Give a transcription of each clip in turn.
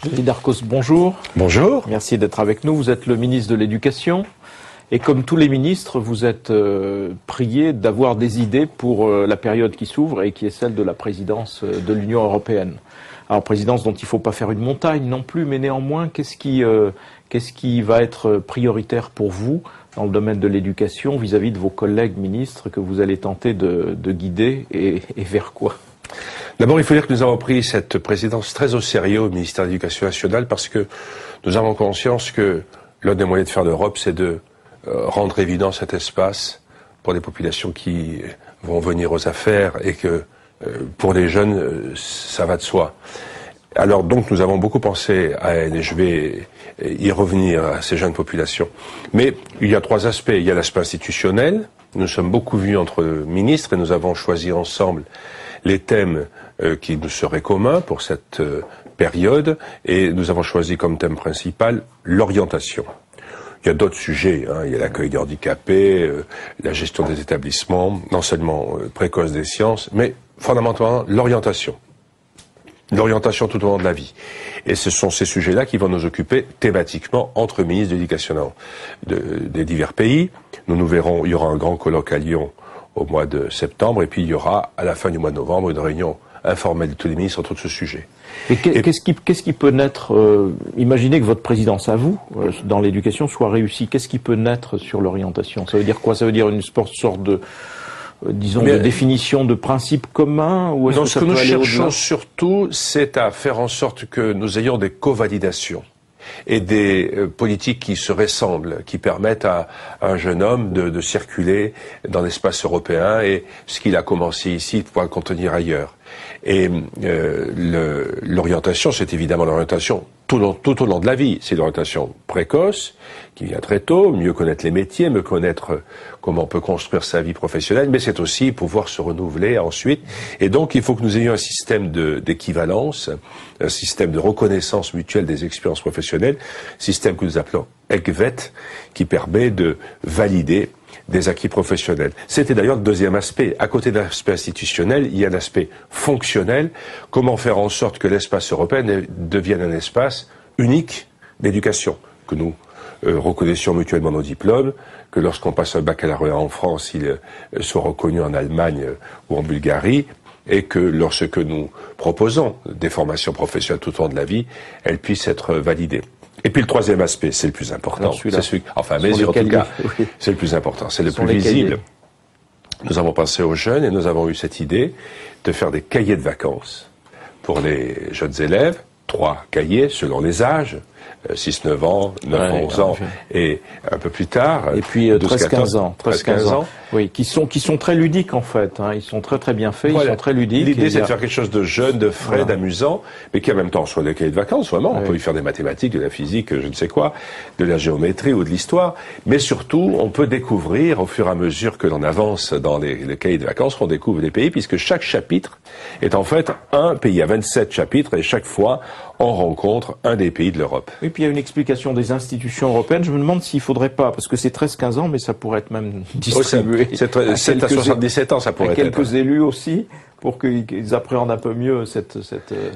David Darcos, bonjour. Bonjour. Merci d'être avec nous. Vous êtes le ministre de l'Éducation. Et comme tous les ministres, vous êtes prié d'avoir des idées pour la période qui s'ouvre et qui est celle de la présidence de l'Union européenne. Alors, présidence dont il ne faut pas faire une montagne non plus, mais néanmoins, qu'est-ce qui va être prioritaire pour vous dans le domaine de l'éducation vis-à-vis de vos collègues ministres que vous allez tenter de guider et vers quoi? D'abord, il faut dire que nous avons pris cette présidence très au sérieux au ministère de l'Éducation nationale parce que nous avons conscience que l'un des moyens de faire l'Europe, c'est de rendre évident cet espace pour les populations qui vont venir aux affaires et que pour les jeunes, ça va de soi. Alors donc nous avons beaucoup pensé à elle et je vais y revenir à ces jeunes populations. Mais il y a trois aspects. Il y a l'aspect institutionnel. Nous sommes beaucoup vus entre ministres et nous avons choisi ensemble les thèmes qui nous seraient communs pour cette période et nous avons choisi comme thème principal l'orientation. Il y a d'autres sujets, il y a l'accueil des handicapés, la gestion des établissements, l'enseignement précoce des sciences, mais fondamentalement l'orientation. L'orientation tout au long de la vie. Et ce sont ces sujets-là qui vont nous occuper thématiquement entre ministres de l'éducation des divers pays. Nous verrons, il y aura un grand colloque à Lyon au mois de septembre, et puis il y aura à la fin du mois de novembre une réunion informelle de tous les ministres autour de ce sujet. Et qu'est-ce qui peut naître, imaginez que votre présidence à vous, dans l'éducation, soit réussie, qu'est-ce qui peut naître sur l'orientation? Ça veut dire quoi? Ça veut dire une sorte de, disons, de définition de principes communs, ou est-ce que ça peut aller au-delà? Ce que nous cherchons surtout, c'est à faire en sorte que nous ayons des co-validations et des politiques qui se ressemblent, qui permettent à un jeune homme de circuler dans l'espace européen et ce qu'il a commencé ici, de pouvoir le contenir ailleurs. Et l'orientation, c'est évidemment l'orientation tout au long de la vie. C'est l'orientation précoce, qui vient très tôt, mieux connaître les métiers, mieux connaître comment on peut construire sa vie professionnelle, mais c'est aussi pouvoir se renouveler ensuite. Et donc, il faut que nous ayons un système d'équivalence, un système de reconnaissance mutuelle des expériences professionnelles, système que nous appelons ECVET, qui permet de valider des acquis professionnels. C'était d'ailleurs le deuxième aspect. À côté de l'aspect institutionnel, il y a l'aspect fonctionnel. Comment faire en sorte que l'espace européen devienne un espace unique d'éducation, que nous reconnaissions mutuellement nos diplômes, que lorsqu'on passe un baccalauréat en France, il soit reconnu en Allemagne ou en Bulgarie, et que lorsque nous proposons des formations professionnelles tout au long de la vie, elles puissent être validées. Et puis le troisième aspect, c'est le plus important. C'est celui, enfin, mais en tout cas, c'est le plus important, c'est le plus visible. Nous avons pensé aux jeunes et nous avons eu cette idée de faire des cahiers de vacances pour les jeunes élèves, 3 cahiers selon les âges, 6-9 ans, 9-11 ans et un peu plus tard. Et puis 13-15 ans. 13-15 ans. Oui, qui sont très ludiques en fait. Ils sont très bien faits, voilà. Ils sont très ludiques. L'idée c'est de faire quelque chose de jeune, de frais, d'amusant, mais qui en même temps soit des cahiers de vacances, vraiment. On peut y faire des mathématiques, de la physique, je ne sais quoi, de la géométrie ou de l'histoire. Mais surtout, on peut découvrir au fur et à mesure que l'on avance dans les cahiers de vacances, on découvre des pays, puisque chaque chapitre est en fait un pays. Il y a 27 chapitres et chaque fois, on rencontre un des pays de l'Europe. Et puis il y a une explication des institutions européennes. Je me demande s'il faudrait pas, parce que c'est 13-15 ans, mais ça pourrait être même distribué. C'est 7 à 77 ans, ça pourrait être. Quelques élus aussi, pour qu'ils appréhendent un peu mieux cette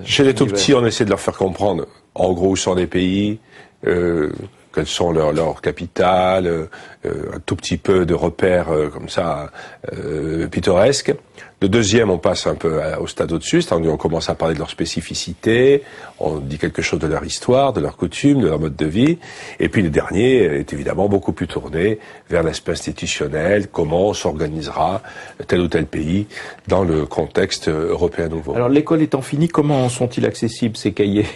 Chez les tout petits, on essaie de leur faire comprendre, en gros, où sont les pays, quelles sont leurs capitales, un tout petit peu de repères comme ça, pittoresques. Le deuxième, on passe un peu au stade au-dessus, c'est-à-dire on commence à parler de leur spécificité, on dit quelque chose de leur histoire, de leurs coutumes, de leur mode de vie. Et puis le dernier est évidemment beaucoup plus tourné vers l'aspect institutionnel, comment on s'organisera tel ou tel pays dans le contexte européen nouveau. Alors l'école étant finie, comment sont-ils accessibles ces cahiers ?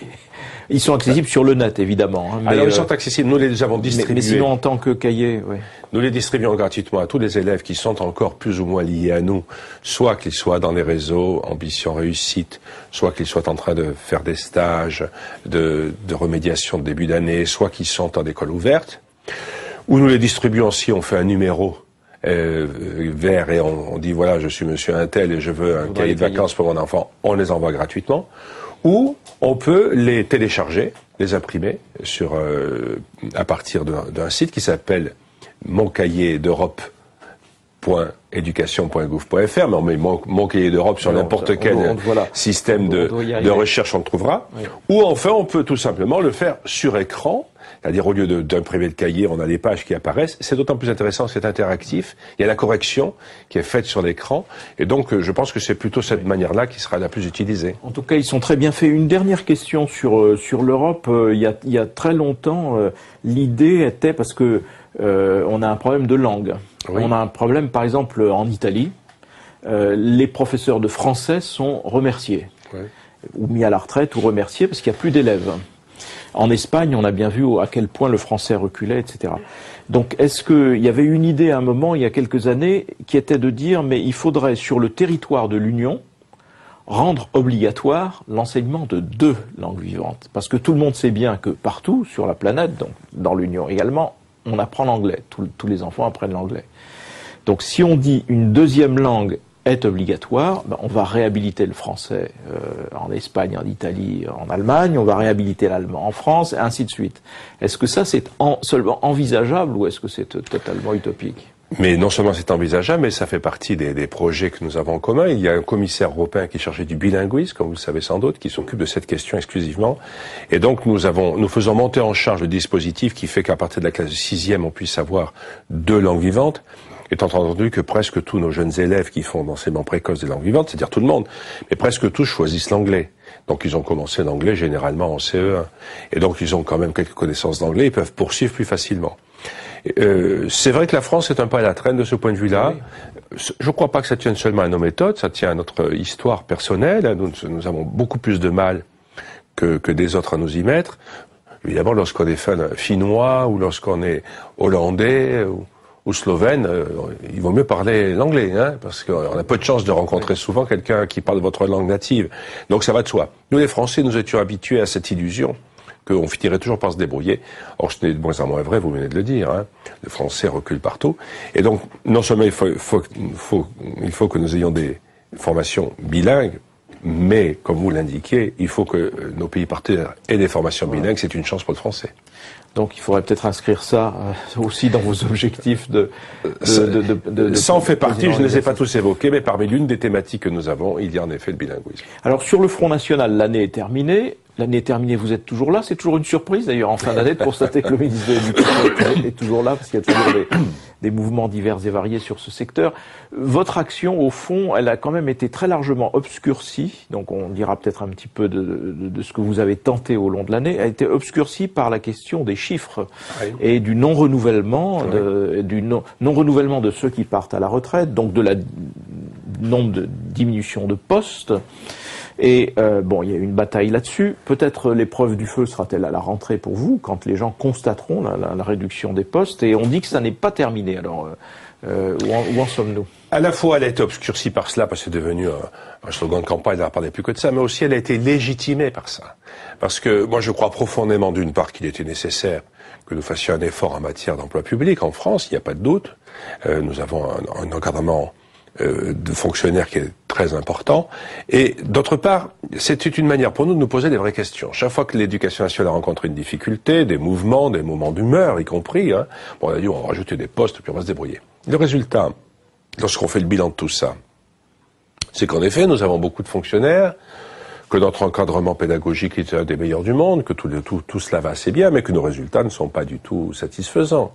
Ils sont accessibles sur le net, évidemment. Mais alors, ils sont accessibles. Nous les avons distribués. Mais sinon, en tant que cahier, oui. Nous les distribuons gratuitement à tous les élèves qui sont encore plus ou moins liés à nous, soit qu'ils soient dans les réseaux Ambition Réussite, soit qu'ils soient en train de faire des stages de remédiation de début d'année, soit qu'ils sont en école ouverte. Ou nous les distribuons si on fait un numéro vert et on dit voilà, je suis monsieur Untel et je veux un cahier de vacances pour mon enfant, on les envoie gratuitement. Ou on peut les télécharger, les imprimer à partir d'un site qui s'appelle moncahierdeurope.fr france.education.gouv.fr, mais on met mon cahier d'Europe sur n'importe quel système de recherche, on le trouvera. Oui. Ou enfin, on peut tout simplement le faire sur écran, c'est-à-dire au lieu d'imprimer le cahier, on a les pages qui apparaissent. C'est d'autant plus intéressant, c'est interactif. Il y a la correction qui est faite sur l'écran. Et donc, je pense que c'est plutôt cette manière-là qui sera la plus utilisée. En tout cas, ils sont très bien faits. Une dernière question sur l'Europe. Il y a très longtemps, l'idée était, parce que on a un problème de langue. Oui. On a un problème, par exemple, en Italie. Les professeurs de français sont remerciés. Oui. Ou mis à la retraite ou remerciés parce qu'il n'y a plus d'élèves. En Espagne, on a bien vu à quel point le français reculait, etc. Donc, est-ce qu'il y avait une idée à un moment, il y a quelques années, qui était de dire, mais il faudrait, sur le territoire de l'Union, rendre obligatoire l'enseignement de 2 langues vivantes. Parce que tout le monde sait bien que partout, sur la planète, donc dans l'Union également, on apprend l'anglais. Tous les enfants apprennent l'anglais. Donc, si on dit une 2e langue est obligatoire, ben on va réhabiliter le français en Espagne, en Italie, en Allemagne, on va réhabiliter l'allemand en France, et ainsi de suite. Est-ce que ça c'est seulement envisageable ou est-ce que c'est totalement utopique? Mais non seulement c'est envisageable, mais ça fait partie des projets que nous avons en commun. Il y a un commissaire européen qui est chargé du bilinguisme, comme vous le savez sans doute, qui s'occupe de cette question exclusivement. Et donc nous faisons monter en charge le dispositif qui fait qu'à partir de la classe de 6e, on puisse avoir 2 langues vivantes. Étant entendu que presque tous nos jeunes élèves qui font l'enseignement précoce des langues vivantes, c'est-à-dire tout le monde, mais presque tous choisissent l'anglais. Donc ils ont commencé l'anglais généralement en CE1. Et donc ils ont quand même quelques connaissances d'anglais, ils peuvent poursuivre plus facilement. C'est vrai que la France est un peu à la traîne de ce point de vue-là. Oui. Je ne crois pas que ça tienne seulement à nos méthodes, ça tient à notre histoire personnelle. Nous avons beaucoup plus de mal que des autres à nous y mettre. Évidemment, lorsqu'on est finnois ou lorsqu'on est hollandais ou slovène, il vaut mieux parler l'anglais, hein, parce qu'on a peu de chance de rencontrer souvent quelqu'un qui parle votre langue native. Donc ça va de soi. Nous, les Français, nous étions habitués à cette illusion qu'on finirait toujours par se débrouiller. Or, ce n'est de moins en moins vrai, vous venez de le dire, hein. Le français recule partout. Et donc, non seulement il faut que nous ayons des formations bilingues, mais, comme vous l'indiquez, il faut que nos pays partenaires aient des formations bilingues, c'est une chance pour le français. Donc il faudrait peut-être inscrire ça aussi dans vos objectifs ça en fait partie, je ne les ai pas tous évoqués, mais parmi l'une des thématiques que nous avons, il y a en effet le bilinguisme. Alors sur le Front National, l'année est terminée. L'année est terminée, vous êtes toujours là. C'est toujours une surprise d'ailleurs en fin d'année de constater que le ministre de l'Éducation est toujours là, parce qu'il y a toujours des mouvements divers et variés sur ce secteur. Votre action, au fond, elle a quand même été très largement obscurcie. Donc on dira peut-être un petit peu de ce que vous avez tenté au long de l'année. Elle a été obscurcie par la question des chiffres et du non-renouvellement, non-renouvellement de ceux qui partent à la retraite, donc de la nombre de diminution de postes. Et bon, il y a eu une bataille là-dessus. Peut-être l'épreuve du feu sera-t-elle à la rentrée pour vous, quand les gens constateront la réduction des postes. Et on dit que ça n'est pas terminé. Alors, où en sommes-nous? À la fois, elle a été obscurcie par cela, parce que c'est devenu un slogan de campagne, on ne parlait plus que de ça, mais aussi elle a été légitimée par ça. Parce que moi, je crois profondément, d'une part, qu'il était nécessaire que nous fassions un effort en matière d'emploi public en France, il n'y a pas de doute. Nous avons un encadrement de fonctionnaires qui est très important. Et d'autre part, c'était une manière pour nous de nous poser des vraies questions. Chaque fois que l'éducation nationale a rencontré une difficulté, des mouvements d'humeur y compris, hein, bon, on a dit on va rajouter des postes puis on va se débrouiller. Le résultat, lorsqu'on fait le bilan de tout ça, c'est qu'en effet, nous avons beaucoup de fonctionnaires, que notre encadrement pédagogique est un des meilleurs du monde, que tout cela va assez bien, mais que nos résultats ne sont pas du tout satisfaisants.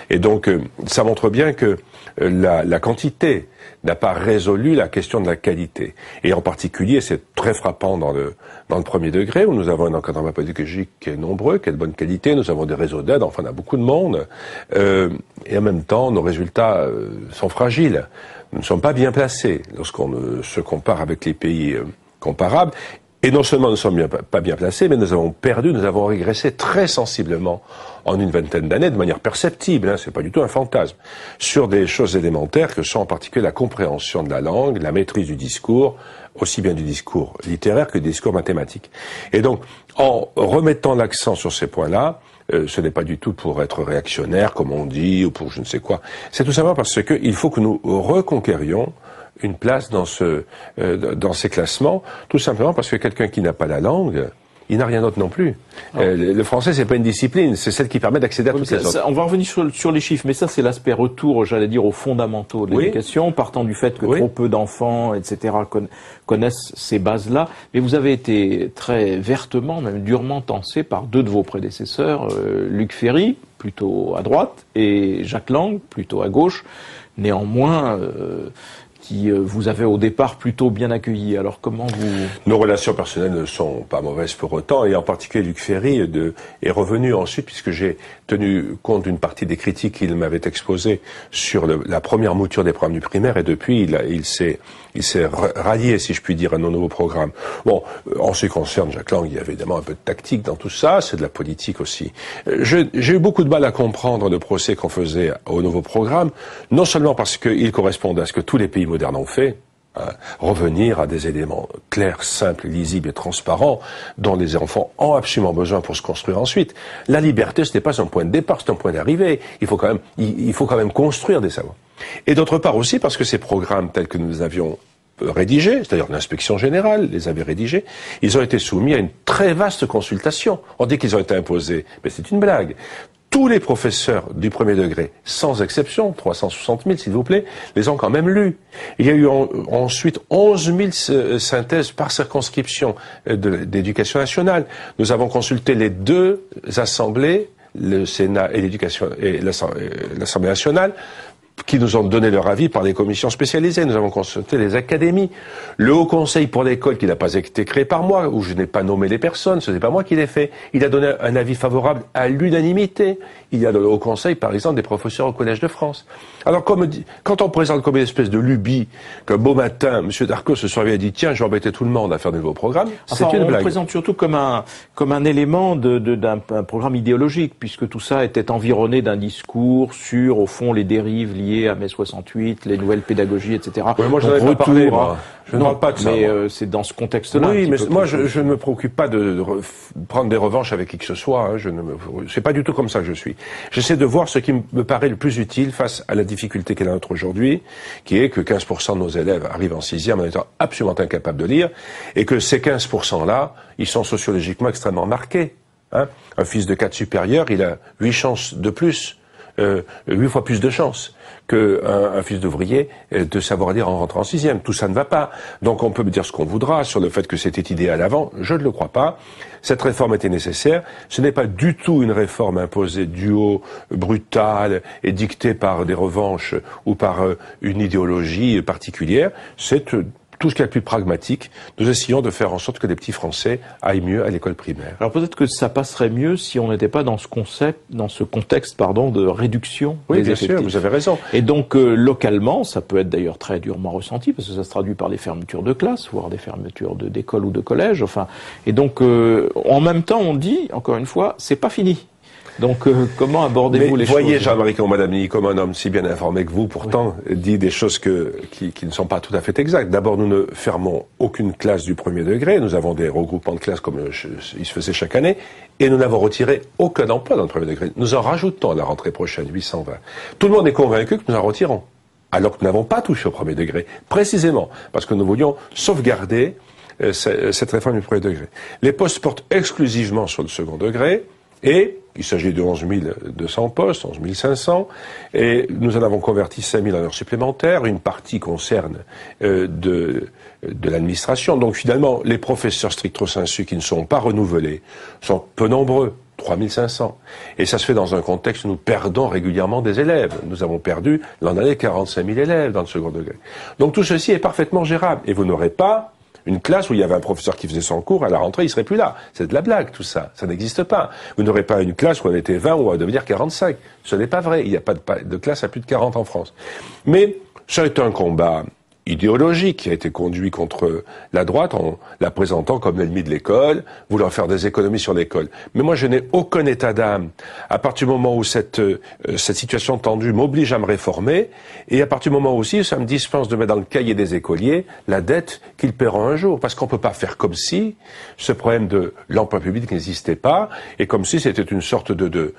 Et donc, ça montre bien que la quantité n'a pas résolu la question de la qualité. Et en particulier, c'est très frappant dans le premier degré, où nous avons un encadrement pédagogique qui est nombreux, qui est de bonne qualité, nous avons des réseaux d'aide, enfin on a beaucoup de monde, et en même temps, nos résultats sont fragiles. Nous ne sommes pas bien placés lorsqu'on se compare avec les pays comparables. Et non seulement nous ne sommes pas bien placés, mais nous avons régressé très sensiblement en une vingtaine d'années, de manière perceptible, hein, c'est pas du tout un fantasme, sur des choses élémentaires que sont en particulier la compréhension de la langue, la maîtrise du discours, aussi bien du discours littéraire que du discours mathématique. Et donc, en remettant l'accent sur ces points-là, ce n'est pas du tout pour être réactionnaire, comme on dit, ou pour je ne sais quoi. C'est tout simplement parce que il faut que nous reconquérions une place dans ces classements, tout simplement parce que quelqu'un qui n'a pas la langue il n'a rien d'autre non plus. Le français, c'est pas une discipline, c'est celle qui permet d'accéder à toutes les autres. On va revenir sur les chiffres, mais ça, c'est l'aspect retour, j'allais dire, aux fondamentaux de l'éducation, partant du fait que trop peu d'enfants, etc., connaissent ces bases-là. Mais vous avez été très vertement, même durement tensé par deux de vos prédécesseurs, Luc Ferry, plutôt à droite, et Jack Lang, plutôt à gauche. Néanmoins, qui vous avez au départ plutôt bien accueilli. Alors comment vous... Nos relations personnelles ne sont pas mauvaises pour autant, et en particulier Luc Ferry est revenu ensuite, puisque j'ai tenu compte d'une partie des critiques qu'il m'avait exposées sur la première mouture des programmes du primaire, et depuis il s'est rallié, si je puis dire, à nos nouveaux programmes. Bon, en ce qui concerne Jack Lang, il y a évidemment un peu de tactique dans tout ça, c'est de la politique aussi. J'ai eu beaucoup de mal à comprendre le procès qu'on faisait au nouveau programme, non seulement parce qu'il correspondait à ce que tous les pays modernes ont fait, revenir à des éléments clairs, simples, lisibles et transparents dont les enfants ont absolument besoin pour se construire ensuite. La liberté, ce n'est pas un point de départ, c'est un point d'arrivée. Il faut quand même construire des savoirs. Et d'autre part aussi parce que ces programmes tels que nous avions rédigés, c'est-à-dire l'inspection générale les avait rédigés, ils ont été soumis à une très vaste consultation. On dit qu'ils ont été imposés, mais c'est une blague. Tous les professeurs du premier degré, sans exception, 360 000 s'il vous plaît, les ont quand même lus. Il y a eu ensuite 11 000 synthèses par circonscription d'éducation nationale. Nous avons consulté les deux assemblées, le Sénat et l'Assemblée nationale, qui nous ont donné leur avis par des commissions spécialisées. Nous avons consulté les académies. Le Haut Conseil pour l'école, qui n'a pas été créé par moi, où je n'ai pas nommé les personnes, ce n'est pas moi qui l'ai fait. Il a donné un avis favorable à l'unanimité. Il y a dans le Haut Conseil, par exemple, des professeurs au Collège de France. Alors, quand on présente comme une espèce de lubie, qu'un beau matin, M. Darcos se soit réveillé et dit, tiens, je vais embêter tout le monde à faire de nouveaux programmes, c'est une blague. On le présente surtout comme un élément d'un programme idéologique, puisque tout ça était environné d'un discours sur, au fond, les dérives liées à mai 68, les nouvelles pédagogies, etc. Ouais, moi, je n'en ai pas parlé, moi. Je ne parle pas de ça. Mais c'est dans ce contexte-là. Oui, mais moi, je ne me préoccupe pas de prendre des revanches avec qui que ce soit. Hein. C'est pas du tout comme ça que je suis. J'essaie de voir ce qui me paraît le plus utile face à la difficulté qu'est la nôtre aujourd'hui, qui est que 15% de nos élèves arrivent en 6e en étant absolument incapables de lire, et que ces 15%-là, ils sont sociologiquement extrêmement marqués. Hein. Un fils de 4 supérieur, il a 8 chances de plus, 8 fois plus de chances qu'un fils d'ouvrier de savoir lire en rentrant en 6e. Tout ça ne va pas. Donc on peut me dire ce qu'on voudra sur le fait que c'était idéal avant. Je ne le crois pas. Cette réforme était nécessaire. Ce n'est pas du tout une réforme imposée du haut, brutale et dictée par des revanches ou par une idéologie particulière. C'est tout ce qui est le plus pragmatique. Nous essayons de faire en sorte que les petits Français aillent mieux à l'école primaire. Alors peut-être que ça passerait mieux si on n'était pas dans ce contexte, de réduction des des effectifs. Sûr, vous avez raison. Et donc localement, ça peut être d'ailleurs très durement ressenti parce que ça se traduit par des fermetures de classes, voire des fermetures d'écoles ou de collèges. Enfin, et donc en même temps, on dit encore une fois, c'est pas fini. Donc, comment abordez-vous les choses? Voyez, Jean-Marie, Madame Ney, comme un homme si bien informé que vous, pourtant, dit des choses qui ne sont pas tout à fait exactes. D'abord, nous ne fermons aucune classe du premier degré. Nous avons des regroupements de classes comme il se faisait chaque année. Et nous n'avons retiré aucun emploi dans le premier degré. Nous en rajoutons à la rentrée prochaine, 820. Tout le monde est convaincu que nous en retirons. Alors que nous n'avons pas touché au premier degré. Précisément parce que nous voulions sauvegarder cette réforme du premier degré. Les postes portent exclusivement sur le second degré. Et il s'agit de 11 200 postes, 11 500, et nous en avons converti 5 000 en heures supplémentaires. Une partie concerne de l'administration. Donc finalement, les professeurs stricto sensu qui ne sont pas renouvelés sont peu nombreux, 3 500. Et ça se fait dans un contexte où nous perdons régulièrement des élèves. Nous avons perdu l'an dernier 45 000 élèves dans le second degré. Donc tout ceci est parfaitement gérable. Et vous n'aurez pas une classe où il y avait un professeur qui faisait son cours, à la rentrée, il serait plus là. C'est de la blague, tout ça. Ça n'existe pas. Vous n'aurez pas une classe où on était 20 ou on va devenir 45. Ce n'est pas vrai. Il n'y a pas de classe à plus de 40 en France. Mais ça a été un combat idéologique qui a été conduit contre la droite en la présentant comme l'ennemi de l'école, voulant faire des économies sur l'école. Mais moi, je n'ai aucun état d'âme. À partir du moment où cette situation tendue m'oblige à me réformer, et à partir du moment aussi où ça me dispense de mettre dans le cahier des écoliers la dette qu'ils paieront un jour. Parce qu'on peut pas faire comme si ce problème de l'emploi public n'existait pas, et comme si c'était une sorte de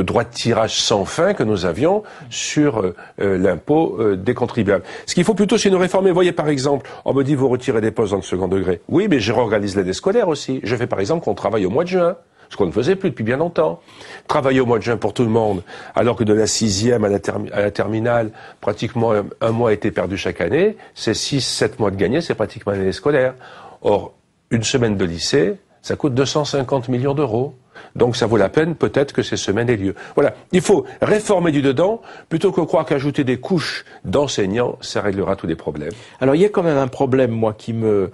droit de tirage sans fin que nous avions sur l'impôt des contribuables. Ce qu'il faut plutôt, c'est une réformer. Vous voyez, par exemple, on me dit vous retirez des postes dans le second degré. Oui, mais je réorganise l'année scolaire aussi. Je fais par exemple qu'on travaille au mois de juin, ce qu'on ne faisait plus depuis bien longtemps. Travailler au mois de juin pour tout le monde, alors que de la 6e à la terminale, pratiquement un mois a été perdu chaque année, c'est 6-7 mois de gagné, c'est pratiquement l'année scolaire. Or, une semaine de lycée, ça coûte 250 millions d'euros. Donc ça vaut la peine peut-être que ces semaines aient lieu. Voilà, il faut réformer du dedans, plutôt que croire qu'ajouter des couches d'enseignants, ça réglera tous les problèmes. Alors il y a quand même un problème, moi, qui me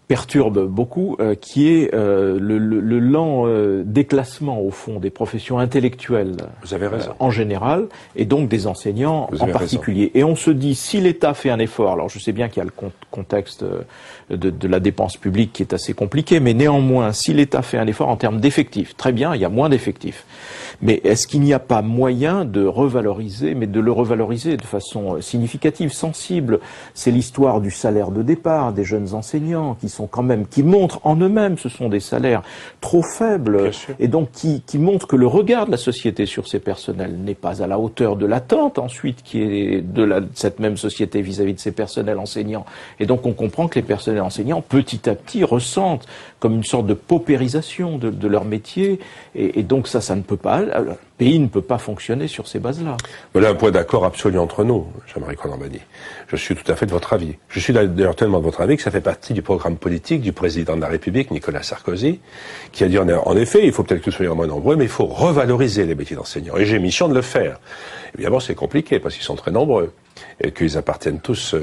perturbe beaucoup, qui est le lent déclassement, au fond, des professions intellectuelles. Vous avez raison. En général, et donc des enseignants en particulier. Et on se dit, si l'État fait un effort, alors je sais bien qu'il y a le contexte de la dépense publique qui est assez compliqué, mais néanmoins, si l'État fait un effort en termes d'effectifs, très bien, il y a moins d'effectifs. Mais est-ce qu'il n'y a pas moyen de revaloriser, mais de le revaloriser de façon significative, sensible? C'est l'histoire du salaire de départ des jeunes enseignants qui sont quand même, qui montrent en eux-mêmes, ce sont des salaires trop faibles, et donc qui montrent que le regard de la société sur ces personnels n'est pas à la hauteur de l'attente ensuite qui est de cette même société vis-à-vis de ces personnels enseignants. Et donc on comprend que les personnels enseignants, petit à petit, ressentent comme une sorte de paupérisation de leur métier, et donc ça ne peut pas. Le pays ne peut pas fonctionner sur ces bases-là. Voilà un point d'accord absolu entre nous, Jean-Marie Colombani. Je suis tout à fait de votre avis. Je suis d'ailleurs tellement de votre avis que ça fait partie du programme politique du président de la République, Nicolas Sarkozy, qui a dit en effet, il faut peut-être que nous soyons moins nombreux, mais il faut revaloriser les métiers d'enseignants. Et j'ai mission de le faire. Évidemment, c'est compliqué parce qu'ils sont très nombreux et qu'ils appartiennent tous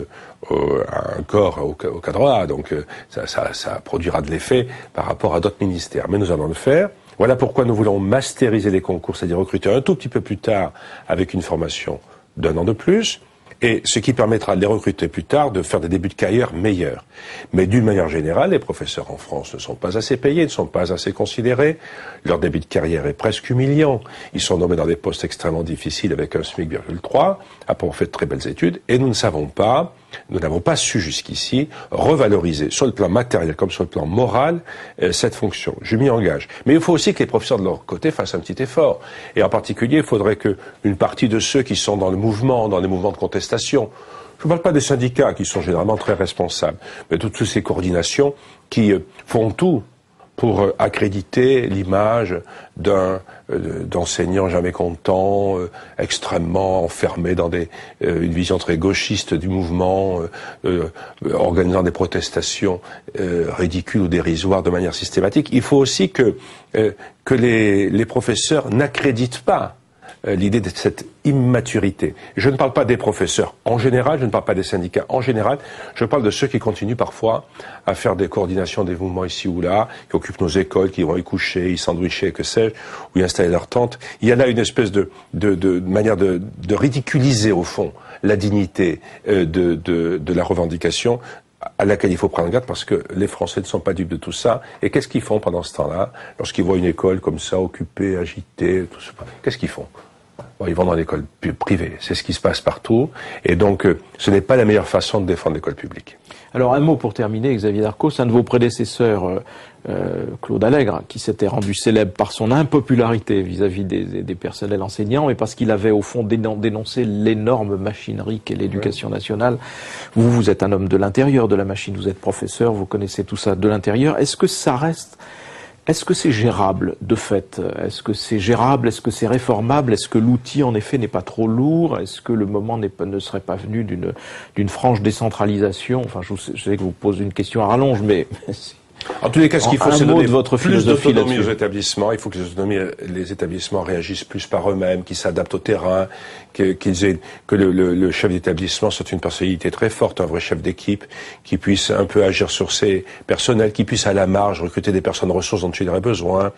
à un corps, au cadre A. Donc ça produira de l'effet par rapport à d'autres ministères. Mais nous allons le faire. Voilà pourquoi nous voulons masteriser les concours, c'est-à-dire recruter un tout petit peu plus tard avec une formation d'1 an de plus, et ce qui permettra de les recruter plus tard, de faire des débuts de carrière meilleurs. Mais d'une manière générale, les professeurs en France ne sont pas assez payés, ne sont pas assez considérés. Leur début de carrière est presque humiliant. Ils sont nommés dans des postes extrêmement difficiles avec un SMIC,3, après on fait de très belles études, et nous n'avons pas su jusqu'ici revaloriser sur le plan matériel comme sur le plan moral cette fonction. Je m'y engage. Mais il faut aussi que les professeurs de leur côté fassent un petit effort. Et en particulier, il faudrait qu'une partie de ceux qui sont dans les mouvements de contestation, je ne parle pas des syndicats qui sont généralement très responsables, mais toutes ces coordinations qui font tout pour accréditer l'image d'enseignants jamais contents, extrêmement enfermés dans une vision très gauchiste du mouvement, organisant des protestations ridicules ou dérisoires de manière systématique. Il faut aussi que les professeurs n'accréditent pas l'idée de cette immaturité. Je ne parle pas des professeurs en général, je ne parle pas des syndicats en général, je parle de ceux qui continuent parfois à faire des coordinations des mouvements ici ou là, qui occupent nos écoles, qui vont y coucher, y sandwicher, que sais-je, ou y installer leur tente. Il y a là une espèce de manière de ridiculiser au fond la dignité de la revendication, à laquelle il faut prendre garde parce que les Français ne sont pas dupes de tout ça. Et qu'est-ce qu'ils font pendant ce temps-là, lorsqu'ils voient une école comme ça, occupée, agitée, tout ça? Qu'est-ce qu'ils font? Bon, ils vont dans l'école privée. C'est ce qui se passe partout. Et donc, ce n'est pas la meilleure façon de défendre l'école publique. Alors, un mot pour terminer, Xavier Darcos, un de vos prédécesseurs, Claude Allègre, qui s'était rendu célèbre par son impopularité vis-à-vis des personnels enseignants, et parce qu'il avait au fond dénoncé l'énorme machinerie qu'est l'éducation nationale. Vous êtes un homme de l'intérieur de la machine, vous êtes professeur, vous connaissez tout ça de l'intérieur. Est-ce que ça reste... Est-ce que c'est gérable, de fait? Est-ce que c'est gérable? Est-ce que c'est réformable? Est-ce que l'outil, en effet, n'est pas trop lourd? Est-ce que le moment ne serait pas venu d'une franche décentralisation? Enfin, je sais que vous posez une question à rallonge, mais... En tous les cas, ce qu'il faut, c'est donner plus d'autonomie aux établissements. Il faut que les établissements réagissent plus par eux-mêmes, qu'ils s'adaptent au terrain, que le chef d'établissement soit une personnalité très forte, un vrai chef d'équipe, qui puisse un peu agir sur ses personnels, qui puisse à la marge recruter des personnes ressources dont il aurait besoin,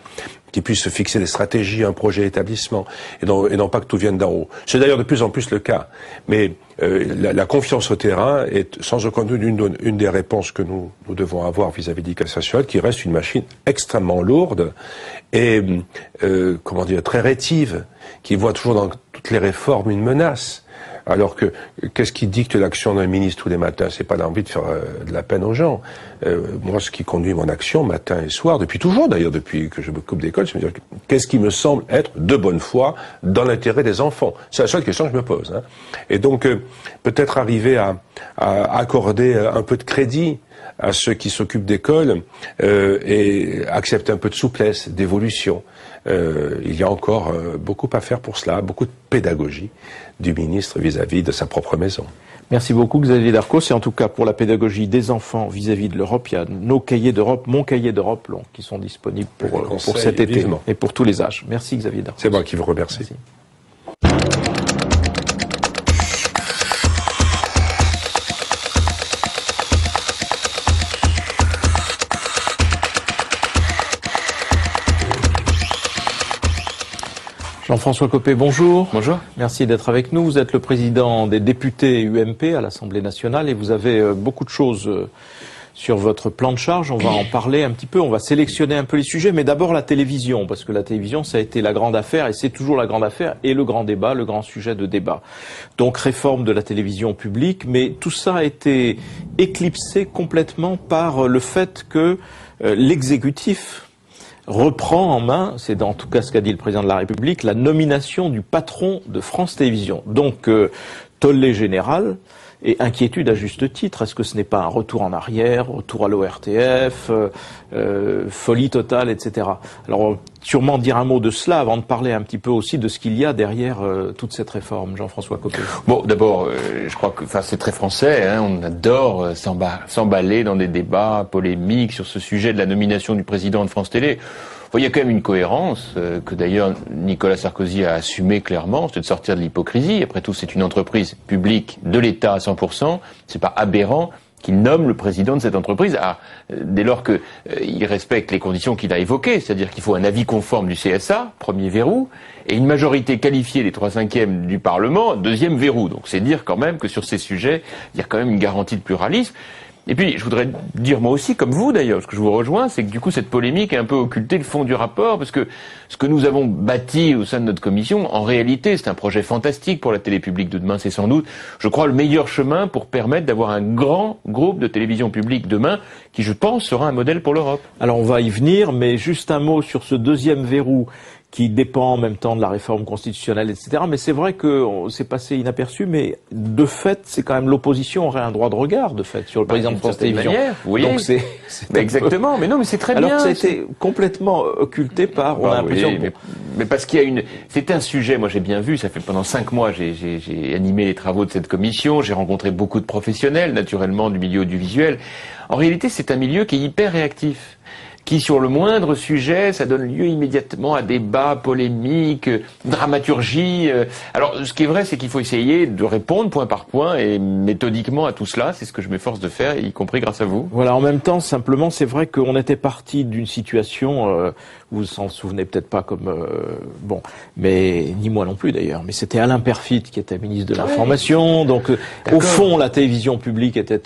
qui puisse fixer des stratégies, un projet d'établissement, et non pas que tout vienne d'en haut. C'est d'ailleurs de plus en plus le cas. Mais la confiance au terrain est sans aucun doute une des réponses que nous devons avoir vis-à-vis de l'éducation nationale, qui reste une machine extrêmement lourde et très rétive, qui voit toujours dans toutes les réformes une menace. Alors que, qu'est-ce qui dicte l'action d'un ministre tous les matins? C'est pas l'envie de faire de la peine aux gens. Moi, ce qui conduit mon action matin et soir, depuis toujours d'ailleurs, depuis que je m'occupe d'école, c'est de me dire qu'est-ce qui me semble être de bonne foi dans l'intérêt des enfants. C'est la seule question que je me pose. Hein. Et donc, peut-être arriver à accorder un peu de crédit à ceux qui s'occupent d'école et accepter un peu de souplesse, d'évolution. Il y a encore beaucoup à faire pour cela, beaucoup de pédagogie du ministre vis-à-vis de sa propre maison. Merci beaucoup Xavier Darcos. Et en tout cas, pour la pédagogie des enfants vis-à-vis de l'Europe, il y a nos cahiers d'Europe, mon cahier d'Europe, qui sont disponibles pour cet été vivement. et pour tous les âges. Merci Xavier Darcos. C'est moi qui vous remercie. Merci. Jean-François Copé, bonjour. Bonjour. Merci d'être avec nous. Vous êtes le président des députés UMP à l'Assemblée nationale et vous avez beaucoup de choses sur votre plan de charge. On va en parler un petit peu, on va sélectionner un peu les sujets, mais d'abord la télévision, parce que la télévision, ça a été la grande affaire et c'est toujours la grande affaire et le grand débat, le grand sujet de débat. Donc réforme de la télévision publique, mais tout ça a été éclipsé complètement par le fait que l'exécutif reprend en main, c'est en tout cas ce qu'a dit le président de la République, la nomination du patron de France Télévisions. Donc, tollé général et inquiétude à juste titre. Est-ce que ce n'est pas un retour en arrière, retour à l'ORTF, folie totale, etc. Alors, on va sûrement dire un mot de cela avant de parler un petit peu aussi de ce qu'il y a derrière toute cette réforme. Jean-François Copé. Bon, d'abord, je crois que c'est très français, hein, on adore s'emballer dans des débats polémiques sur ce sujet de la nomination du président de France Télé. Il y a quand même une cohérence que d'ailleurs Nicolas Sarkozy a assumé clairement, c'est de sortir de l'hypocrisie. Après tout, c'est une entreprise publique de l'État à 100%. C'est pas aberrant qu'il nomme le président de cette entreprise dès lors que il respecte les conditions qu'il a évoquées, c'est-à-dire qu'il faut un avis conforme du CSA, premier verrou, et une majorité qualifiée des 3/5 du Parlement, deuxième verrou. Donc c'est dire quand même que sur ces sujets, il y a quand même une garantie de pluralisme. Et puis, je voudrais dire moi aussi, comme vous d'ailleurs, ce que je vous rejoins, c'est que du coup cette polémique a un peu occulté le fond du rapport, parce que ce que nous avons bâti au sein de notre commission, en réalité, c'est un projet fantastique pour la télé publique de demain. C'est sans doute, je crois, le meilleur chemin pour permettre d'avoir un grand groupe de télévision publique demain, qui, je pense, sera un modèle pour l'Europe. Alors, on va y venir, mais juste un mot sur ce deuxième verrou qui dépend en même temps de la réforme constitutionnelle, etc. Mais c'est vrai que c'est passé inaperçu, mais de fait, c'est quand même l'opposition aurait un droit de regard, de fait, sur le président de France Télévisions. Oui, donc c'est exactement. Mais non, mais c'est très bien. Alors que ça a été complètement occulté par. On a l'impression. Oui, mais parce qu'il y a c'est un sujet. Moi, j'ai bien vu. Ça fait pendant 5 mois, j'ai animé les travaux de cette commission. J'ai rencontré beaucoup de professionnels, naturellement, du milieu audiovisuel. En réalité, c'est un milieu qui est hyper réactif, qui, sur le moindre sujet, ça donne lieu immédiatement à débats, polémiques, dramaturgie. Alors, ce qui est vrai, c'est qu'il faut essayer de répondre point par point et méthodiquement à tout cela. C'est ce que je m'efforce de faire, y compris grâce à vous. Voilà, en même temps, simplement, c'est vrai qu'on était parti d'une situation, vous vous en souvenez peut-être pas comme... bon, mais ni moi non plus d'ailleurs, mais c'était Alain Peyrefitte qui était ministre de l'Information. Donc, au fond, la télévision publique était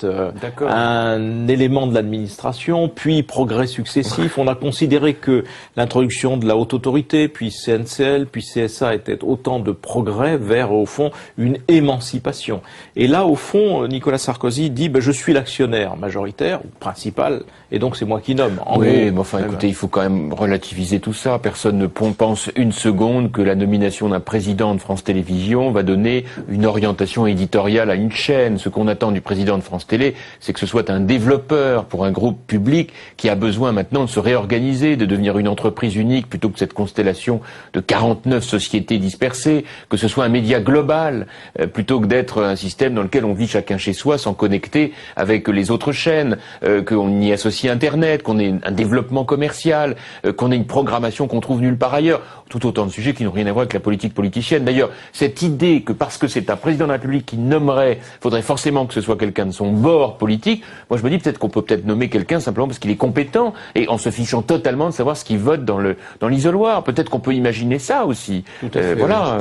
un élément de l'administration, puis progrès successifs. On a considéré que l'introduction de la haute autorité, puis CNCL, puis CSA était autant de progrès vers, au fond, une émancipation. Et là, au fond, Nicolas Sarkozy dit je suis l'actionnaire majoritaire, ou principal, et donc c'est moi qui nomme. Oui, mais enfin, écoutez, il faut quand même relativiser tout ça. Personne ne pense une seconde que la nomination d'un président de France Télévisions va donner une orientation éditoriale à une chaîne. Ce qu'on attend du président de France Télé, c'est que ce soit un développeur pour un groupe public qui a besoin maintenant de se réorganiser, de devenir une entreprise unique plutôt que cette constellation de 49 sociétés dispersées, que ce soit un média global plutôt que d'être un système dans lequel on vit chacun chez soi sans connecter avec les autres chaînes, qu'on y associe Internet, qu'on ait un développement commercial, qu'on ait une programmation qu'on trouve nulle part ailleurs. Tout autant de sujets qui n'ont rien à voir avec la politique politicienne. D'ailleurs, cette idée que parce que c'est un président de la République qui nommerait, faudrait forcément que ce soit quelqu'un de son bord politique, moi je me dis peut-être qu'on peut nommer quelqu'un simplement parce qu'il est compétent et en se fichant totalement de savoir ce qu'il vote dans l'isoloir. Peut-être qu'on peut imaginer ça aussi. Tout à fait, voilà.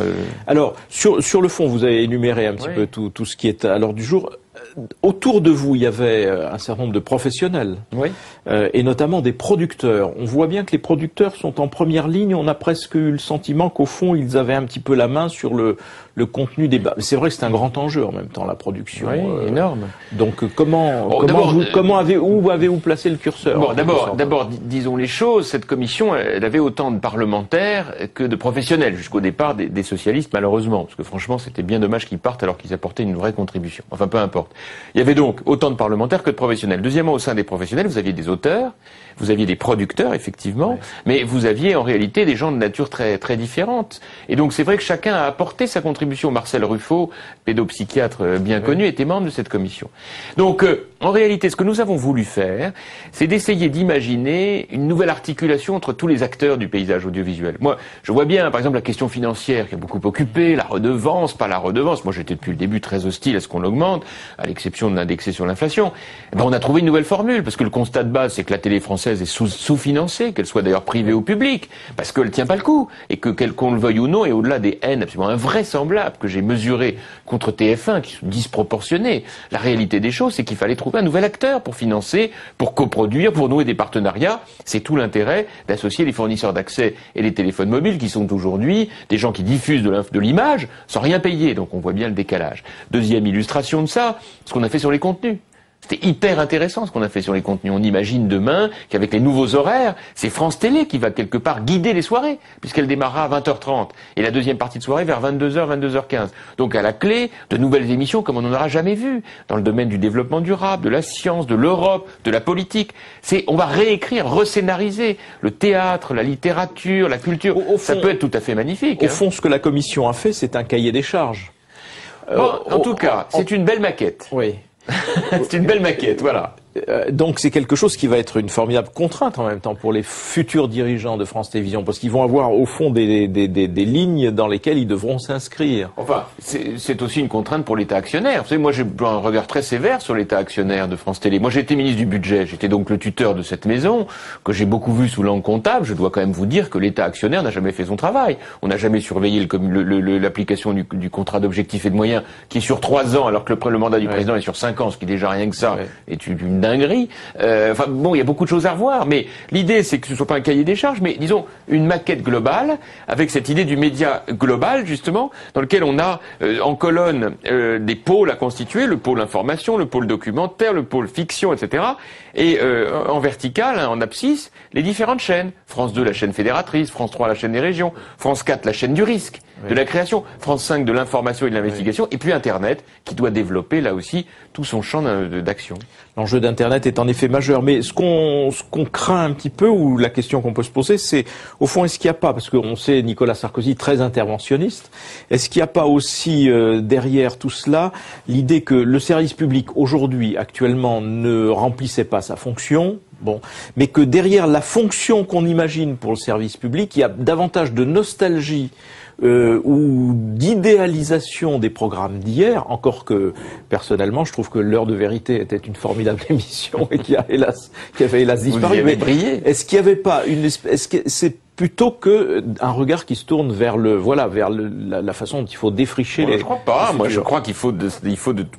Alors, sur le fond, vous avez énuméré un petit peu tout ce qui est à l'ordre du jour. autour de vous, il y avait un certain nombre de professionnels, Oui. et notamment des producteurs. On voit bien que les producteurs sont en première ligne. On a presque eu le sentiment qu'au fond, ils avaient un petit peu la main sur le contenu des bas. C'est vrai que c'est un grand enjeu en même temps, la production. Oui, énorme. Donc où avez-vous placé le curseur? Bon, d'abord, disons les choses. Cette commission, elle avait autant de parlementaires que de professionnels jusqu'au départ des socialistes, malheureusement, parce que franchement, c'était bien dommage qu'ils partent alors qu'ils apportaient une vraie contribution. Enfin, peu importe. Il y avait donc autant de parlementaires que de professionnels. Deuxièmement, au sein des professionnels, vous aviez des auteurs, vous aviez des producteurs, effectivement, ouais. Mais vous aviez en réalité des gens de nature très très différente. Et donc, c'est vrai que chacun a apporté sa contribution. Marcel Ruffo, pédopsychiatre bien connu, était membre de cette commission. Donc, en réalité, ce que nous avons voulu faire, c'est d'essayer d'imaginer une nouvelle articulation entre tous les acteurs du paysage audiovisuel. Moi, je vois bien, par exemple, la question financière qui a beaucoup occupé, la redevance, pas la redevance. Moi, j'étais depuis le début très hostile à ce qu'on l'augmente, à l'exception de l'indexer sur l'inflation. Ben, on a trouvé une nouvelle formule, parce que le constat de base, c'est que la télé française est sous-financée, qu'elle soit d'ailleurs privée ou publique, parce qu'elle tient pas le coup, et que qu'on le veuille ou non, et au-delà des haines absolument invraisemblables que j'ai mesurées contre TF1, qui sont disproportionnées, la réalité des choses, c'est qu'il fallait trouver un nouvel acteur pour financer, pour coproduire, pour nouer des partenariats. C'est tout l'intérêt d'associer les fournisseurs d'accès et les téléphones mobiles, qui sont aujourd'hui des gens qui diffusent de l'image sans rien payer. Donc on voit bien le décalage. Deuxième illustration de ça, ce qu'on a fait sur les contenus. C'était hyper intéressant ce qu'on a fait sur les contenus. On imagine demain qu'avec les nouveaux horaires, c'est France Télé qui va quelque part guider les soirées, puisqu'elle démarrera à 20h30 et la deuxième partie de soirée vers 22h, 22h15. Donc à la clé, de nouvelles émissions comme on n'en aura jamais vu dans le domaine du développement durable, de la science, de l'Europe, de la politique. On va réécrire, rescénariser le théâtre, la littérature, la culture. Ça peut être tout à fait magnifique. Au fond, ce que la commission a fait, c'est un cahier des charges. Bon, en tout cas, c'est une belle maquette. Oui. C'est une belle maquette, voilà. Donc c'est quelque chose qui va être une formidable contrainte en même temps pour les futurs dirigeants de France Télévisions, parce qu'ils vont avoir au fond des lignes dans lesquelles ils devront s'inscrire. Enfin, c'est aussi une contrainte pour l'État actionnaire. Vous savez, moi j'ai un regard très sévère sur l'État actionnaire de France Télé. Moi j'ai été ministre du budget, j'étais donc le tuteur de cette maison, que j'ai beaucoup vu sous l'angle comptable. Je dois quand même vous dire que l'État actionnaire n'a jamais fait son travail. On n'a jamais surveillé l'application du contrat d'objectifs et de moyens, qui est sur 3 ans, alors que le mandat du président est sur 5 ans, ce qui déjà rien que ça est une dinguerie. Enfin bon, il y a beaucoup de choses à revoir, mais l'idée c'est que ce soit pas un cahier des charges, mais disons une maquette globale avec cette idée du média global justement, dans lequel on a en colonne des pôles à constituer, le pôle information, le pôle documentaire, le pôle fiction, etc. Et en vertical, en abscisse, les différentes chaînes. France 2, la chaîne fédératrice, France 3, la chaîne des régions, France 4, la chaîne du risque, de la création, France 5, de l'information et de l'investigation, et puis Internet, qui doit développer là aussi tout son champ d'action. L'enjeu d'Internet est en effet majeur, mais ce qu'on craint un petit peu, ou la question qu'on peut se poser, c'est, au fond, est-ce qu'il n'y a pas, parce qu'on sait Nicolas Sarkozy très interventionniste, est-ce qu'il n'y a pas aussi derrière tout cela l'idée que le service public aujourd'hui, actuellement, ne remplissait pas sa fonction, bon, mais que derrière la fonction qu'on imagine pour le service public, il y a davantage de nostalgie ou d'idéalisation des programmes d'hier, encore que personnellement je trouve que l'heure de vérité était une formidable émission et qui avait hélas disparu. Mais brillé. Est-ce qu'il n'y avait pas est-ce que c'est plutôt que un regard qui se tourne vers la façon dont il faut défricher les... Je crois pas. Moi, je crois qu'il faut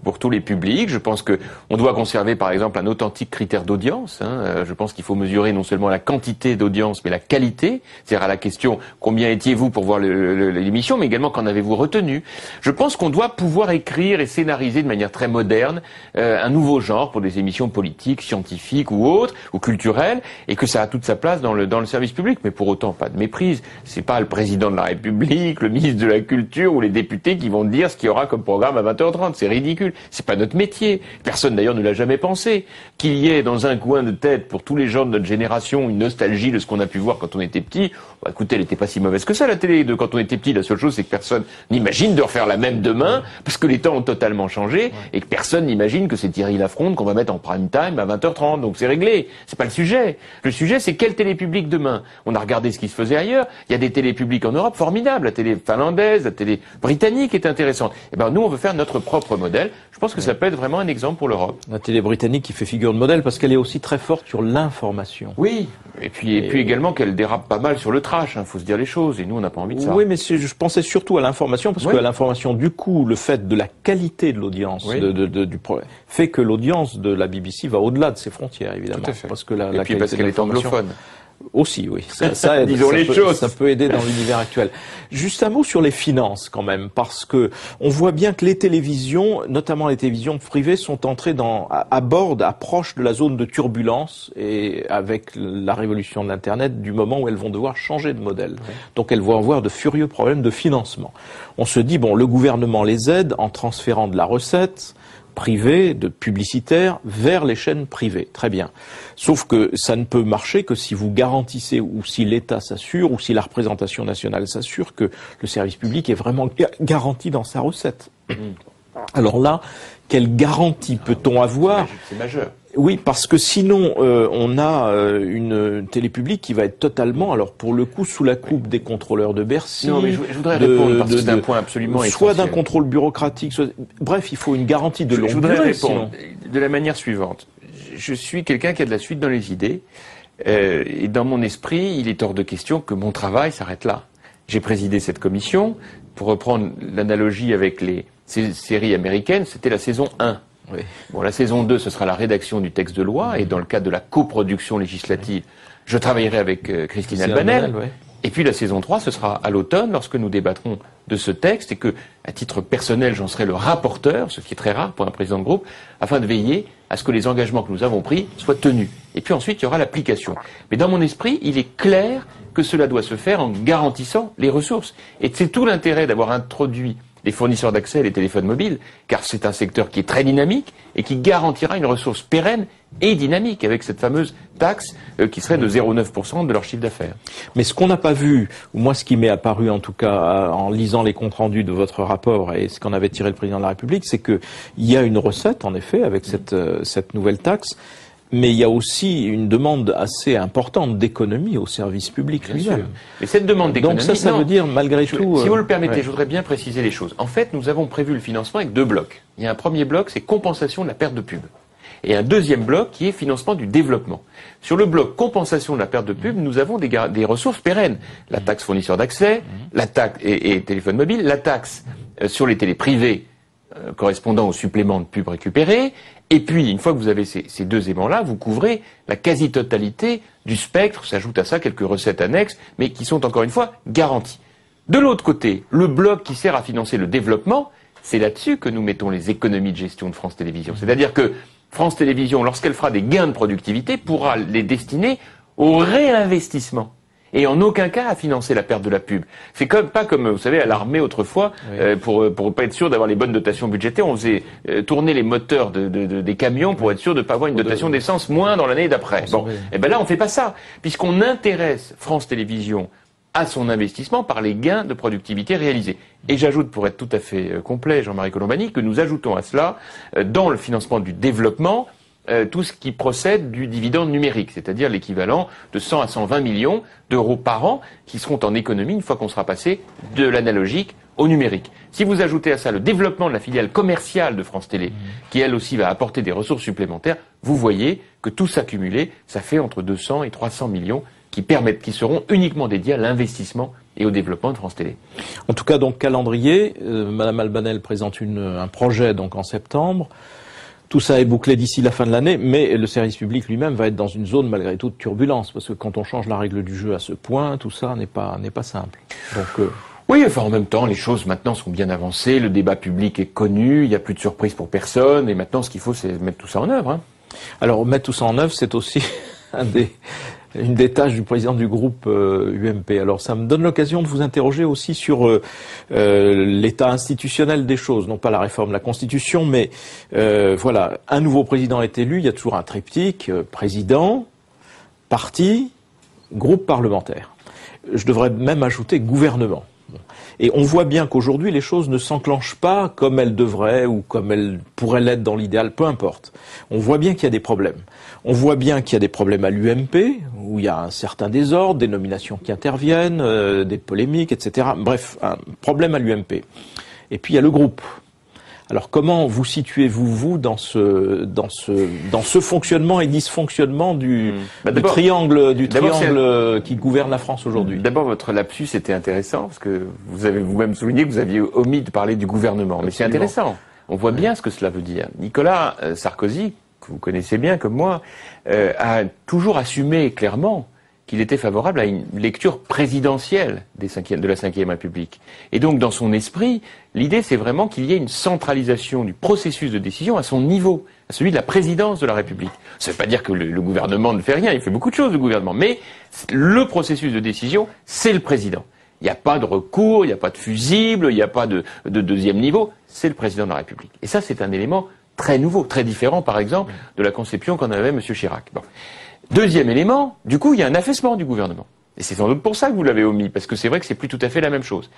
pour tous les publics. Je pense que on doit conserver, par exemple, un authentique critère d'audience. Je pense qu'il faut mesurer non seulement la quantité d'audience, mais la qualité. C'est-à-dire à la question combien étiez-vous pour voir l'émission, mais également qu'en avez-vous retenu. Je pense qu'on doit pouvoir écrire et scénariser de manière très moderne un nouveau genre pour des émissions politiques, scientifiques ou autres, ou culturelles, et que ça a toute sa place dans le service public. Mais pour autant, pas de méprise. C'est pas le président de la République, le ministre de la Culture ou les députés qui vont dire ce qu'il y aura comme programme à 20h30. C'est ridicule. C'est pas notre métier. Personne d'ailleurs ne l'a jamais pensé. Qu'il y ait dans un coin de tête pour tous les gens de notre génération une nostalgie de ce qu'on a pu voir quand on était petit. Bah, écoutez, elle était pas si mauvaise que ça, la télé de quand on était petit. La seule chose, c'est que personne n'imagine de refaire la même demain parce que les temps ont totalement changé et que personne n'imagine que c'est Thierry Lafronde qu'on va mettre en prime time à 20h30. Donc c'est réglé. C'est pas le sujet. Le sujet, c'est quelle télé publique demain? On a regardé ce ce qui se faisait ailleurs. Il y a des télés publiques en Europe formidables, la télé finlandaise, la télé britannique est intéressante. Et ben nous, on veut faire notre propre modèle. Je pense que ça peut être vraiment un exemple pour l'Europe. La télé britannique qui fait figure de modèle parce qu'elle est aussi très forte sur l'information. Oui. Et puis également qu'elle dérape pas mal sur le trash, faut se dire les choses. Et nous, on n'a pas envie de ça. Oui, mais je pensais surtout à l'information parce que l'information, du coup, le fait de la qualité de l'audience, fait que l'audience de la BBC va au-delà de ses frontières, évidemment. Tout à fait. Parce que et puis parce qu'elle est anglophone. Aussi, oui. Ça aide. Disons les choses. Ça peut aider dans l'univers actuel. Juste un mot sur les finances, quand même, parce que on voit bien que les télévisions, notamment les télévisions privées, sont entrées approche de la zone de turbulence, et avec la révolution de l'Internet, du moment où elles vont devoir changer de modèle. Oui. Donc elles vont avoir de furieux problèmes de financement. On se dit, bon, le gouvernement les aide en transférant de la recette privée, de publicitaire, vers les chaînes privées. Très bien. Sauf que ça ne peut marcher que si vous garantissez, ou si l'État s'assure, ou si la représentation nationale s'assure que le service public est vraiment garanti dans sa recette. Alors là, quelle garantie peut-on avoir? C'est majeur. Oui, parce que sinon, on a une télé publique qui va être totalement, alors pour le coup, sous la coupe des contrôleurs de Bercy. Non, mais je voudrais répondre parce que c'est un point absolument essentiel. Soit d'un contrôle bureaucratique, bref, il faut une garantie de longue durée. Je voudrais répondre de la manière suivante. Je suis quelqu'un qui a de la suite dans les idées, et dans mon esprit, il est hors de question que mon travail s'arrête là. J'ai présidé cette commission. Pour reprendre l'analogie avec les séries américaines, c'était la saison 1. Oui. Bon, la saison 2, ce sera la rédaction du texte de loi, et dans le cadre de la coproduction législative, je travaillerai avec Christine Albanel. Et puis la saison 3, ce sera à l'automne, lorsque nous débattrons de ce texte, et que, à titre personnel, j'en serai le rapporteur, ce qui est très rare pour un président de groupe, afin de veiller à ce que les engagements que nous avons pris soient tenus. Et puis ensuite, il y aura l'application. Mais dans mon esprit, il est clair que cela doit se faire en garantissant les ressources. Et c'est tout l'intérêt d'avoir introduit les fournisseurs d'accès, les téléphones mobiles, car c'est un secteur qui est très dynamique et qui garantira une ressource pérenne et dynamique avec cette fameuse taxe qui serait de 0,9% de leur chiffre d'affaires. Mais ce qu'on n'a pas vu, ou moi ce qui m'est apparu en tout cas en lisant les comptes rendus de votre rapport et ce qu'en avait tiré le président de la République, c'est qu'il y a une recette en effet avec cette nouvelle taxe. Mais il y a aussi une demande assez importante d'économie au service public lui-même. Et cette demande d'économie... Donc ça veut dire, malgré tout... Si vous le permettez, je voudrais bien préciser les choses. En fait, nous avons prévu le financement avec deux blocs. Il y a un premier bloc, c'est compensation de la perte de pub. Et un deuxième bloc qui est financement du développement. Sur le bloc compensation de la perte de pub, nous avons des ressources pérennes. La taxe fournisseur d'accès, la taxe et téléphone mobile, la taxe sur les télés privées correspondant au supplément de pub récupéré. Et puis, une fois que vous avez ces deux aimants-là, vous couvrez la quasi-totalité du spectre. S'ajoute à ça quelques recettes annexes, mais qui sont encore une fois garanties. De l'autre côté, le bloc qui sert à financer le développement, c'est là-dessus que nous mettons les économies de gestion de France Télévisions. C'est-à-dire que France Télévisions, lorsqu'elle fera des gains de productivité, pourra les destiner au réinvestissement. Et en aucun cas à financer la perte de la pub. C'est pas comme, vous savez, à l'armée autrefois, pour pas être sûr d'avoir les bonnes dotations budgétaires, on faisait tourner les moteurs des camions pour être sûr de pas avoir une dotation d'essence moins dans l'année d'après. Bon, et ben là on fait pas ça, puisqu'on intéresse France Télévisions à son investissement par les gains de productivité réalisés. Et j'ajoute, pour être tout à fait complet, Jean-Marie Colombani, que nous ajoutons à cela, dans le financement du développement, tout ce qui procède du dividende numérique, c'est-à-dire l'équivalent de 100 à 120 millions d'euros par an qui seront en économie une fois qu'on sera passé de l'analogique au numérique. Si vous ajoutez à ça le développement de la filiale commerciale de France Télé, qui elle aussi va apporter des ressources supplémentaires, vous voyez que tout ça cumulé, ça fait entre 200 et 300 millions qui seront uniquement dédiés à l'investissement et au développement de France Télé. En tout cas, donc, calendrier, Madame Albanel présente un projet donc en septembre. Tout ça est bouclé d'ici la fin de l'année, mais le service public lui-même va être dans une zone malgré tout de turbulence, parce que quand on change la règle du jeu à ce point, tout ça n'est pas simple. Donc, oui, enfin en même temps, les choses maintenant sont bien avancées, le débat public est connu, il n'y a plus de surprise pour personne, et maintenant ce qu'il faut c'est mettre tout ça en œuvre. Hein. Alors mettre tout ça en œuvre, c'est aussi une des tâches du président du groupe UMP. Alors ça me donne l'occasion de vous interroger aussi sur l'état institutionnel des choses, non pas la réforme de la Constitution, mais voilà, un nouveau président est élu, il y a toujours un triptyque, président, parti, groupe parlementaire. Je devrais même ajouter gouvernement. Et on voit bien qu'aujourd'hui, les choses ne s'enclenchent pas comme elles devraient ou comme elles pourraient l'être dans l'idéal, peu importe. On voit bien qu'il y a des problèmes. On voit bien qu'il y a des problèmes à l'UMP, où il y a un certain désordre, des nominations qui interviennent, des polémiques, etc. Bref, un problème à l'UMP. Et puis il y a le groupe. Alors comment vous situez-vous dans ce fonctionnement et dysfonctionnement du triangle qui gouverne la France aujourd'hui? D'abord, votre lapsus était intéressant parce que vous avez vous-même souligné que vous aviez omis de parler du gouvernement. Mais c'est intéressant. On voit bien ce que cela veut dire. Nicolas Sarkozy, que vous connaissez bien comme moi, a toujours assumé clairement qu'il était favorable à une lecture présidentielle de la Ve République. Et donc, dans son esprit, l'idée, c'est vraiment qu'il y ait une centralisation du processus de décision à son niveau, à celui de la présidence de la République. Ça ne veut pas dire que le gouvernement ne fait rien, il fait beaucoup de choses, le gouvernement. Mais le processus de décision, c'est le président. Il n'y a pas de recours, il n'y a pas de fusible, il n'y a pas de deuxième niveau, c'est le président de la République. Et ça, c'est un élément très nouveau, très différent, par exemple, de la conception qu'en avait M. Chirac. Bon. Deuxième élément, du coup, il y a un affaissement du gouvernement. Et c'est sans doute pour ça que vous l'avez omis, parce que c'est vrai que c'est plus tout à fait la même chose.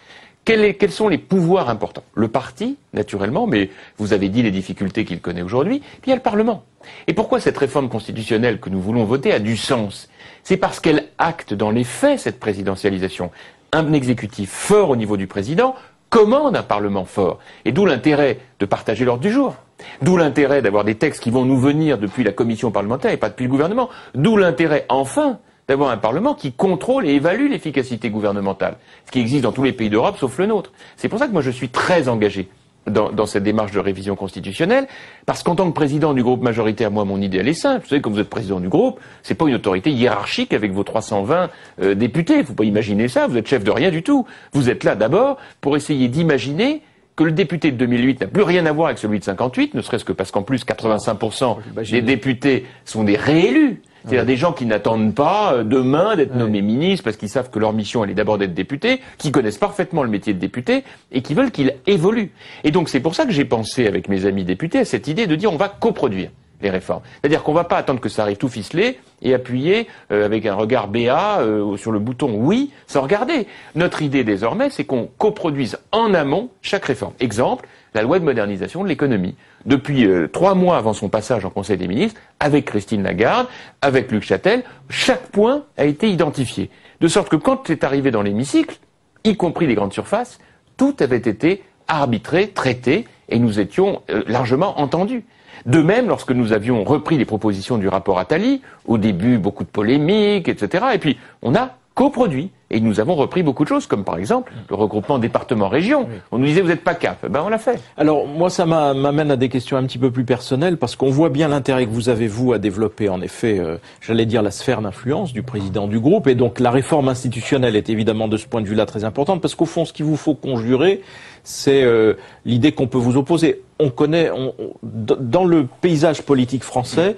Quels sont les pouvoirs importants? Le parti, naturellement, mais vous avez dit les difficultés qu'il connaît aujourd'hui, puis il y a le Parlement. Et pourquoi cette réforme constitutionnelle que nous voulons voter a du sens? C'est parce qu'elle acte dans les faits cette présidentialisation. Un exécutif fort au niveau du président commande un Parlement fort. Et d'où l'intérêt de partager l'ordre du jour. D'où l'intérêt d'avoir des textes qui vont nous venir depuis la commission parlementaire et pas depuis le gouvernement. D'où l'intérêt, enfin, d'avoir un Parlement qui contrôle et évalue l'efficacité gouvernementale. Ce qui existe dans tous les pays d'Europe, sauf le nôtre. C'est pour ça que moi je suis très engagé dans cette démarche de révision constitutionnelle, parce qu'en tant que président du groupe majoritaire, moi, mon idéal est simple. Vous savez, quand vous êtes président du groupe, c'est pas une autorité hiérarchique avec vos 320 députés. Faut pas imaginer ça. Vous êtes chef de rien du tout. Vous êtes là d'abord pour essayer d'imaginer que le député de 2008 n'a plus rien à voir avec celui de 58, ne serait-ce que parce qu'en plus 85% des députés sont des réélus. C'est-à-dire des gens qui n'attendent pas demain d'être nommés ministres parce qu'ils savent que leur mission elle est d'abord d'être député, qui connaissent parfaitement le métier de député et qui veulent qu'il évolue. Et donc c'est pour ça que j'ai pensé avec mes amis députés à cette idée de dire on va coproduire les réformes. C'est-à-dire qu'on va pas attendre que ça arrive tout ficelé et appuyer avec un regard béat sur le bouton oui sans regarder. Notre idée désormais c'est qu'on coproduise en amont chaque réforme. Exemple, la loi de modernisation de l'économie. Depuis 3 mois avant son passage en Conseil des ministres, avec Christine Lagarde, avec Luc Châtel, chaque point a été identifié. De sorte que quand c'est arrivé dans l'hémicycle, y compris les grandes surfaces, tout avait été arbitré, traité, et nous étions largement entendus. De même, lorsque nous avions repris les propositions du rapport Attali, au début beaucoup de polémiques, etc., et puis on a coproduit. Et nous avons repris beaucoup de choses, comme par exemple le regroupement département-région. Oui. On nous disait vous n'êtes pas cap, ben on l'a fait. Alors moi ça m'amène à des questions un petit peu plus personnelles, parce qu'on voit bien l'intérêt que vous avez vous à développer en effet, j'allais dire la sphère d'influence du président du groupe, et donc la réforme institutionnelle est évidemment de ce point de vue-là très importante, parce qu'au fond ce qu'il vous faut conjurer, c'est l'idée qu'on peut vous opposer. On connaît, dans le paysage politique français,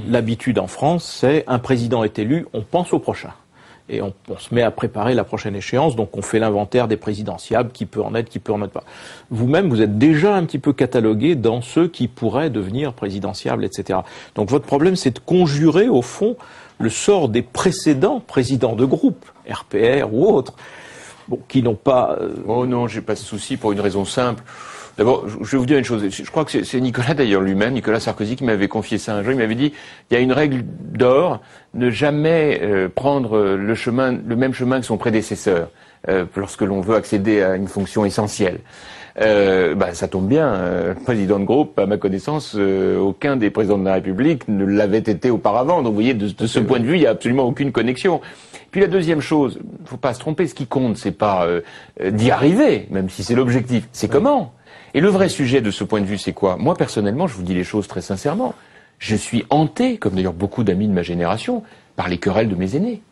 l'habitude en France, c'est un président est élu, on pense au prochain. Et on se met à préparer la prochaine échéance, donc on fait l'inventaire des présidentiables, qui peut en être, qui peut en être pas. Vous-même, vous êtes déjà un petit peu catalogué dans ceux qui pourraient devenir présidentiables, etc. Donc votre problème, c'est de conjurer, au fond, le sort des précédents présidents de groupe, RPR ou autres, bon, qui n'ont pas... Oh non, j'ai pas de souci pour une raison simple. D'abord, je vais vous dire une chose. Je crois que c'est Nicolas d'ailleurs lui-même, Nicolas Sarkozy, qui m'avait confié ça un jour. Il m'avait dit, il y a une règle d'or, ne jamais prendre le même chemin que son prédécesseur lorsque l'on veut accéder à une fonction essentielle. Ça tombe bien. Le président de groupe, à ma connaissance, aucun des présidents de la République ne l'avait été auparavant. Donc, vous voyez, de ce point de vue, il n'y a absolument aucune connexion. Puis la deuxième chose, faut pas se tromper. Ce qui compte, c'est pas d'y arriver, même si c'est l'objectif. C'est comment. Et le vrai sujet de ce point de vue, c'est quoi? Moi, personnellement, je vous dis les choses très sincèrement. Je suis hanté, comme d'ailleurs beaucoup d'amis de ma génération, par les querelles de mes aînés.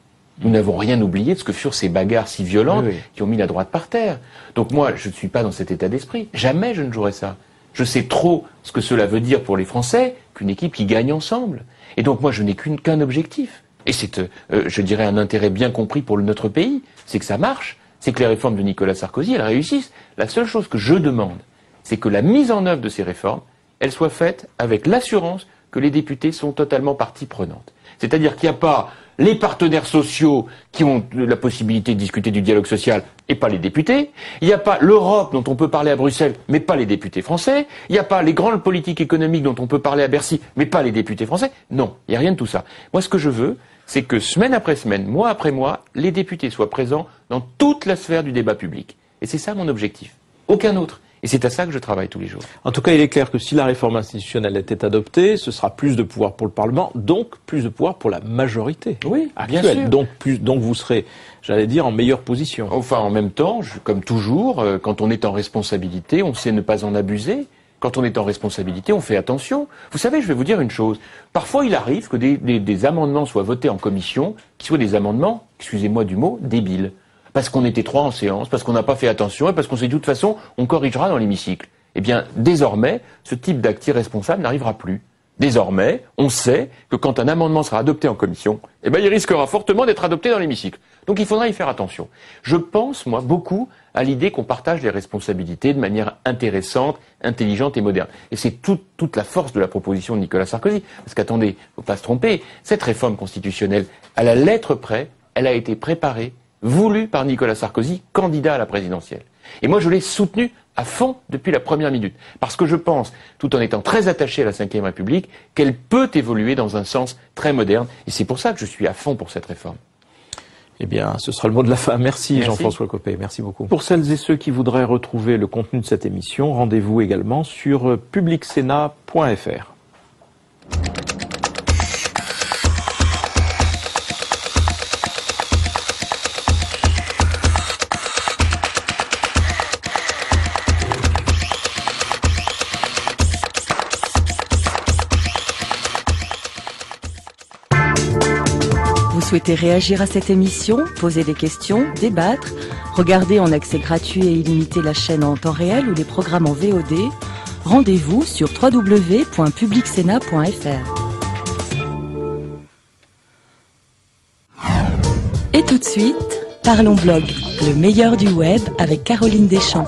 Nous n'avons rien oublié de ce que furent ces bagarres si violentes qui ont mis la droite par terre. Donc moi, je ne suis pas dans cet état d'esprit. Jamais je ne jouerai ça. Je sais trop ce que cela veut dire pour les Français qu'une équipe qui gagne ensemble. Et donc moi, je n'ai qu'un objectif. Et c'est, je dirais, un intérêt bien compris pour notre pays. C'est que ça marche. C'est que les réformes de Nicolas Sarkozy, elles réussissent. La seule chose que je demande, c'est que la mise en œuvre de ces réformes, elle soit faite avec l'assurance que les députés sont totalement partie prenante. C'est-à-dire qu'il n'y a pas les partenaires sociaux qui ont la possibilité de discuter du dialogue social et pas les députés. Il n'y a pas l'Europe dont on peut parler à Bruxelles, mais pas les députés français. Il n'y a pas les grandes politiques économiques dont on peut parler à Bercy, mais pas les députés français. Non, il n'y a rien de tout ça. Moi, ce que je veux, c'est que semaine après semaine, mois après mois, les députés soient présents dans toute la sphère du débat public. Et c'est ça mon objectif. Aucun autre. Et c'est à ça que je travaille tous les jours. En tout cas, il est clair que si la réforme institutionnelle était adoptée, ce sera plus de pouvoir pour le Parlement, donc plus de pouvoir pour la majorité Oui, actuelle. bien sûr. Donc vous serez, j'allais dire, en meilleure position. Enfin, en même temps, comme toujours, quand on est en responsabilité, on sait ne pas en abuser. Quand on est en responsabilité, on fait attention. Vous savez, je vais vous dire une chose. Parfois, il arrive que des amendements soient votés en commission, qui soient des amendements, excusez-moi du mot, débiles. Parce qu'on était 3 en séance, parce qu'on n'a pas fait attention et parce qu'on s'est dit de toute façon, on corrigera dans l'hémicycle. Eh bien, désormais, ce type d'acte irresponsable n'arrivera plus. Désormais, on sait que quand un amendement sera adopté en commission, eh bien, il risquera fortement d'être adopté dans l'hémicycle. Donc il faudra y faire attention. Je pense, moi, beaucoup à l'idée qu'on partage les responsabilités de manière intéressante, intelligente et moderne. Et c'est toute la force de la proposition de Nicolas Sarkozy. Parce qu'attendez, faut pas se tromper, cette réforme constitutionnelle, à la lettre près, elle a été préparée, voulue par Nicolas Sarkozy, candidat à la présidentielle. Et moi, je l'ai soutenu à fond depuis la première minute. Parce que je pense, tout en étant très attaché à la Ve République, qu'elle peut évoluer dans un sens très moderne. Et c'est pour ça que je suis à fond pour cette réforme. Eh bien, ce sera le mot de la fin. Merci. Jean-François Copé. Merci beaucoup. Pour celles et ceux qui voudraient retrouver le contenu de cette émission, rendez-vous également sur publicsenat.fr. Vous souhaitez réagir à cette émission, poser des questions, débattre, regarder en accès gratuit et illimité la chaîne en temps réel ou les programmes en VOD? Rendez-vous sur www.publicsenat.fr. Et tout de suite, Parlons Blog, le meilleur du web avec Caroline Deschamps.